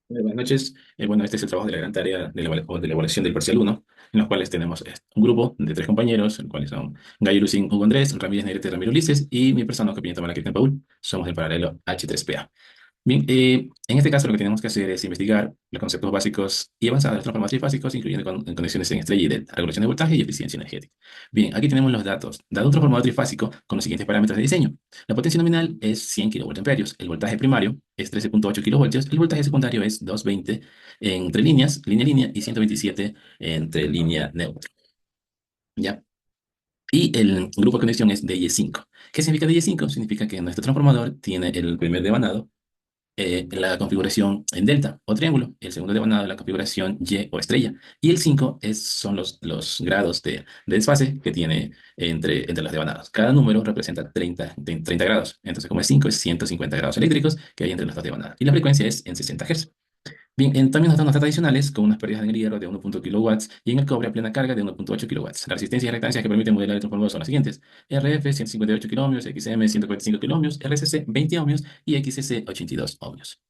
Buenas noches. Bueno, este es el trabajo de la gran tarea o de la evaluación del parcial uno, en los cuales tenemos un grupo de tres compañeros, en cuales son Gayo Lucín, Hugo Andrés, Ramírez Negrete, Ramiro Ulises y mi persona, Capitán Tamara Cristian Paul. Somos del paralelo H3PA. Bien, en este caso lo que tenemos que hacer es investigar los conceptos básicos y avanzados de los transformadores trifásicos, incluyendo conexiones en estrella y delta, regulación de voltaje y eficiencia energética. Bien, aquí tenemos los datos. Dado un transformador trifásico con los siguientes parámetros de diseño. La potencia nominal es 100 kilovoltios, el voltaje primario es 13,8 kilovoltios, el voltaje secundario es 220 entre líneas, línea a línea, y 127 entre línea neutra. ¿Ya? Y el grupo de conexión es DY5. ¿Qué significa DY5? Significa que nuestro transformador tiene el primer devanado la configuración en delta o triángulo, el segundo devanado la configuración Y o estrella, y el 5 son los grados de desfase que tiene entre los devanados. Cada número representa 30 grados, entonces como es 5 es 150 grados eléctricos que hay entre los dos devanados, y la frecuencia es en 60 Hz. Bien, también nos dan notas tradicionales con unas pérdidas en el hierro de 1 kilowatts y en el cobre a plena carga de 1,8 kilowatts. La resistencia y reactancia que permiten modelar el transformador son las siguientes: RF 158 kiloohmios, XM 145 kiloohmios, RCC 20 ohmios y XCC 82 ohmios.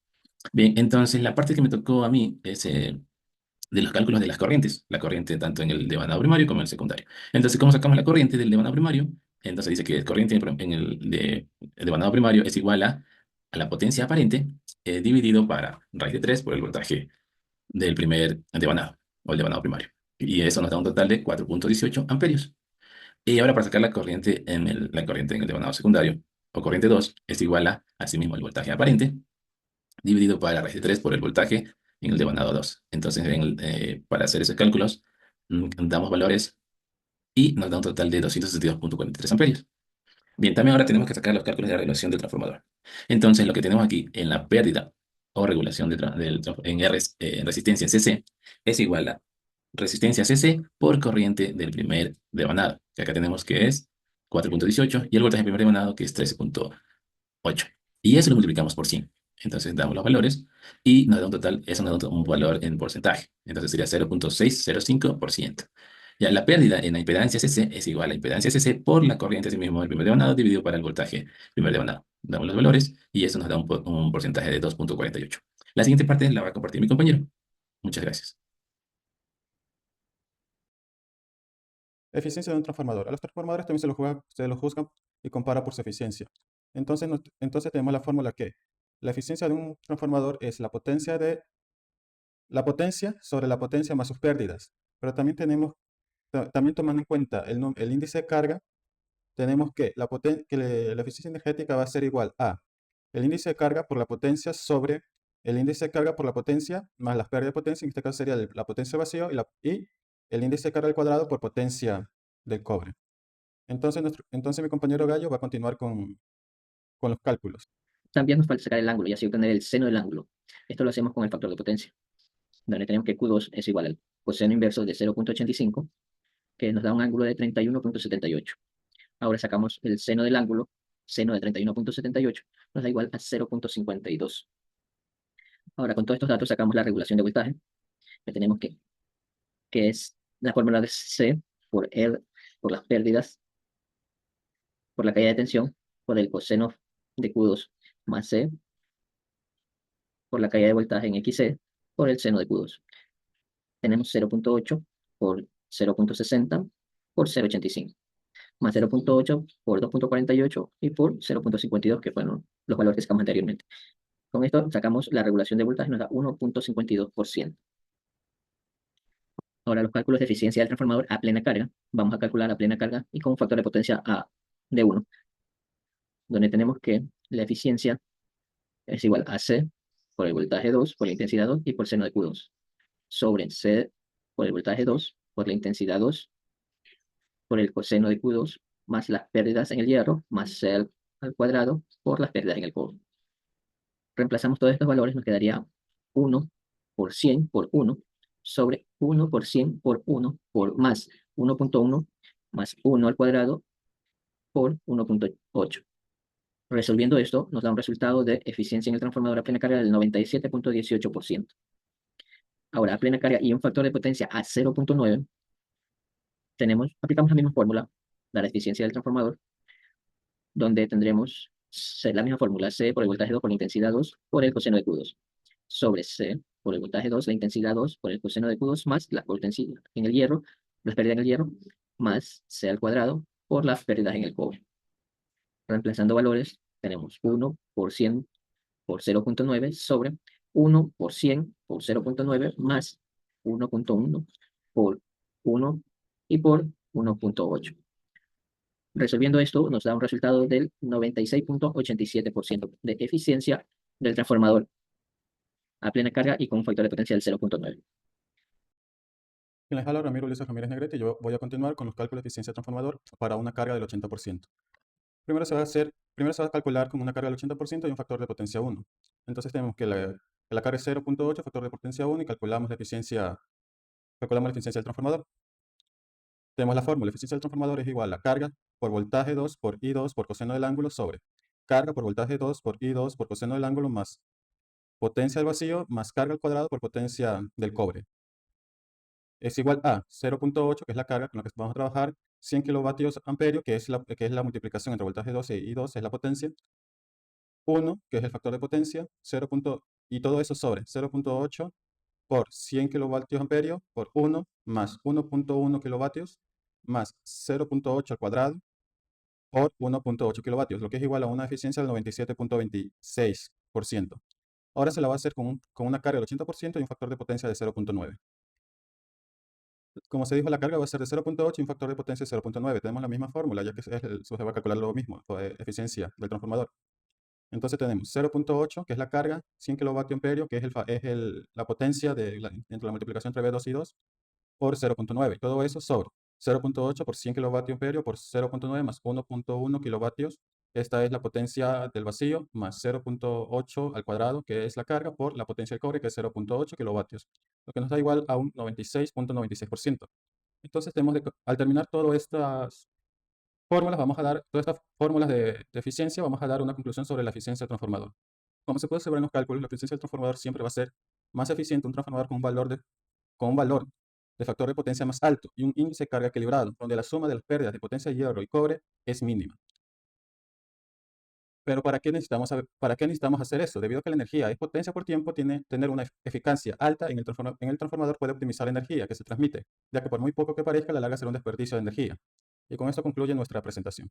Bien, entonces la parte que me tocó a mí es de los cálculos de las corrientes, la corriente tanto en el devanado primario como en el secundario. Entonces, ¿cómo sacamos la corriente del devanado primario? Entonces dice que corriente en el devanado primario es igual a la potencia aparente dividido para raíz de 3 por el voltaje del primer devanado o el devanado primario. Y eso nos da un total de 4,18 amperios. Y ahora para sacar la corriente la corriente en el devanado secundario o corriente 2 es igual a, asimismo, el voltaje aparente dividido por la raíz de 3 por el voltaje en el devanado 2. Entonces, para hacer esos cálculos, damos valores y nos da un total de 262,43 amperios. Bien, también ahora tenemos que sacar los cálculos de la regulación del transformador. Entonces, lo que tenemos aquí en la pérdida o regulación en resistencia CC es igual a resistencia CC por corriente del primer devanado, que acá tenemos que es 4,18 y el voltaje del primer devanado que es 13,8. Y eso lo multiplicamos por 100. Entonces damos los valores y nos da un total, eso nos da un valor en porcentaje. Entonces sería 0,605%. Ya, la pérdida en la impedancia CC es igual a la impedancia CC por la corriente así mismo del primer devanado dividido para el voltaje primer devanado. Damos los valores y eso nos da un porcentaje de 2,48. La siguiente parte la va a compartir mi compañero. Muchas gracias. Eficiencia de un transformador. A los transformadores también se los juzgan y compara por su eficiencia. Entonces, entonces tenemos la fórmula que la eficiencia de un transformador es la potencia sobre la potencia más sus pérdidas. Pero también también tomando en cuenta el índice de carga, tenemos que la eficiencia energética va a ser igual a el índice de carga por la potencia sobre el índice de carga por la potencia más las pérdidas de potencia. En este caso sería la potencia vacío y el índice de carga al cuadrado por potencia del cobre. Entonces mi compañero Gallo va a continuar con los cálculos. También nos falta sacar el ángulo y así obtener el seno del ángulo. Esto lo hacemos con el factor de potencia, donde tenemos que Q2 es igual al coseno inverso de 0,85, que nos da un ángulo de 31,78. Ahora sacamos el seno del ángulo, seno de 31,78, nos da igual a 0,52. Ahora con todos estos datos sacamos la regulación de voltaje, que tenemos que es la fórmula de C por R, por las pérdidas, por la caída de tensión, por el coseno de Q2 más C, por la caída de voltaje en XC, por el seno de Q2. Tenemos 0,8 por 0,60 por 0,85, más 0,8 por 2,48 y por 0,52, que fueron los valores que sacamos anteriormente. Con esto sacamos la regulación de voltaje, nos da 1,52%. Ahora los cálculos de eficiencia del transformador a plena carga. Vamos a calcular a plena carga y con un factor de potencia A de 1, donde tenemos que la eficiencia es igual a C por el voltaje 2, por la intensidad 2 y por seno de Q2, sobre C por el voltaje 2, por la intensidad 2, por el coseno de Q2, más las pérdidas en el hierro, más C al cuadrado, por las pérdidas en el cobre. Reemplazamos todos estos valores, nos quedaría 1 por 100 por 1, sobre 1 por 100 por 1, por más 1,1 más 1 al cuadrado, por 1,8. Resolviendo esto, nos da un resultado de eficiencia en el transformador a plena carga del 97,18%. Ahora, a plena carga y un factor de potencia a 0,9, aplicamos la misma fórmula, la eficiencia del transformador, donde tendremos la misma fórmula, C por el voltaje 2 por la intensidad 2 por el coseno de Q2. sobre C por el voltaje 2, la intensidad 2 por el coseno de Q2 más la potencia en el hierro, la pérdida en el hierro, más C al cuadrado por las pérdidas en el cobre. Reemplazando valores, tenemos 1 por 100 por 0.9 sobre 1 por 100 por 0.9 más 1.1 por 1 y por 1.8. Resolviendo esto nos da un resultado del 96.87% de eficiencia del transformador a plena carga y con un factor de potencia del 0.9. Quien les habla Ramiro Ulises Ramírez Negrete y yo voy a continuar con los cálculos de eficiencia del transformador para una carga del 80%. Primero se va a calcular con una carga del 80% y un factor de potencia 1. Entonces tenemos que la carga es 0.8, factor de potencia 1 y calculamos la eficiencia del transformador. Tenemos la fórmula: eficiencia del transformador es igual a carga por voltaje 2 por I2 por coseno del ángulo sobre carga por voltaje 2 por I2 por coseno del ángulo más potencia del vacío más carga al cuadrado por potencia del cobre. Es igual a 0.8, que es la carga con la que vamos a trabajar, 100 kilovatios amperios, que es la multiplicación entre voltaje 12 y 2, es la potencia, 1, que es el factor de potencia, 0. Y todo eso sobre 0.8 por 100 kilovatios amperios por 1 más 1.1 kilovatios más 0.8 al cuadrado por 1.8 kilovatios, lo que es igual a una eficiencia del 97.26%. Ahora se la va a hacer con una carga del 80% y un factor de potencia de 0.9. Como se dijo, la carga va a ser de 0.8 y un factor de potencia de 0.9. Tenemos la misma fórmula, ya que se va a calcular lo mismo, eficiencia del transformador. Entonces tenemos 0.8, que es la carga, 100 kVA, que es la potencia entre la multiplicación entre B2 y 2, por 0.9. Todo eso sobre 0.8 por 100 kVA por 0.9 más 1.1 kilovatios. Esta es la potencia del vacío, más 0.8 al cuadrado, que es la carga, por la potencia del cobre, que es 0.8 kilovatios, lo que nos da igual a un 96.96%. Entonces, al terminar todas estas fórmulas, todas estas fórmulas de eficiencia, vamos a dar una conclusión sobre la eficiencia del transformador. Como se puede observar en los cálculos, la eficiencia del transformador siempre va a ser más eficiente un transformador con un valor de factor de potencia más alto y un índice de carga equilibrado, donde la suma de las pérdidas de potencia de hierro y cobre es mínima. Pero ¿para qué necesitamos hacer eso? Debido a que la energía es potencia por tiempo, tener una eficacia alta en el transformador puede optimizar la energía que se transmite, ya que por muy poco que parezca, a la larga será un desperdicio de energía. Y con esto concluye nuestra presentación.